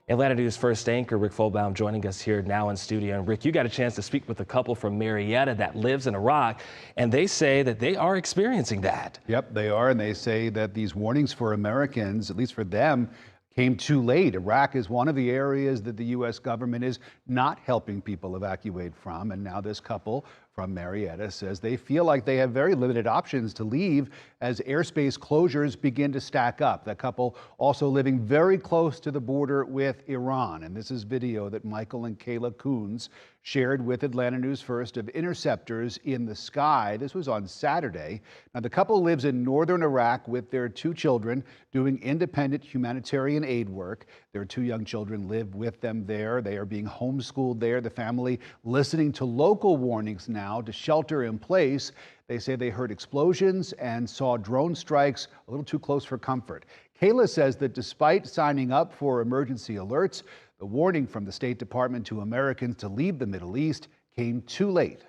Atlanta News first anchor Rick Folbaum joining us here now in studio. And Rick, you got a chance to speak with a couple from Marietta that lives in Iraq, and they say that they are experiencing that. Yep, they are, and they say that these warnings for Americans, at least for them, came too late. Iraq is one of the areas that the U.S. government is not helping people evacuate from, and now this couple from Marietta says they feel like they have very limited options to leave as airspace closures begin to stack up. The couple also living very close to the border with Iran, and this is video that Michael and Kayla Coons shared with Atlanta News First of interceptors in the sky. This was on Saturday. Now, the couple lives in northern Iraq with their two children doing independent humanitarian aid work. Their two young children live with them there. They are being homeschooled there. The family listening to local warnings now to shelter in place. They say they heard explosions and saw drone strikes a little too close for comfort. Kayla says that despite signing up for emergency alerts, the warning from the State Department to Americans to leave the Middle East came too late.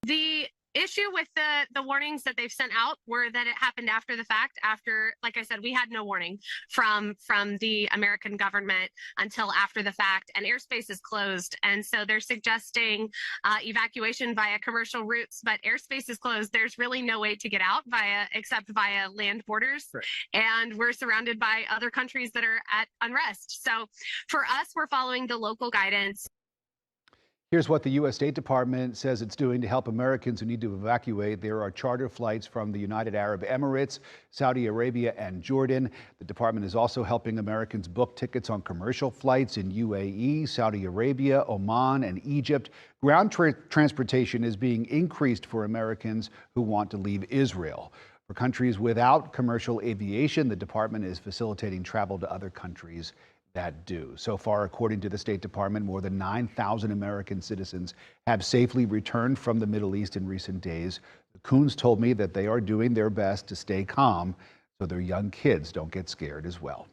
The issue with the warnings that they've sent out were that it happened after the fact. After, like I said, we had no warning from the American government until after the fact, and airspace is closed. And so they're suggesting evacuation via commercial routes, but airspace is closed. There's really no way to get out except via land borders. Right. And we're surrounded by other countries that are at unrest. So for us, we're following the local guidance. Here's what the U.S. State Department says it's doing to help Americans who need to evacuate. There are charter flights from the United Arab Emirates, Saudi Arabia, and Jordan. The department is also helping Americans book tickets on commercial flights in UAE, Saudi Arabia, Oman, and Egypt. Ground transportation is being increased for Americans who want to leave Israel. For countries without commercial aviation, the department is facilitating travel to other countries that do. So far, according to the State Department, more than 9,000 American citizens have safely returned from the Middle East in recent days. The Coons told me that they are doing their best to stay calm so their young kids don't get scared as well.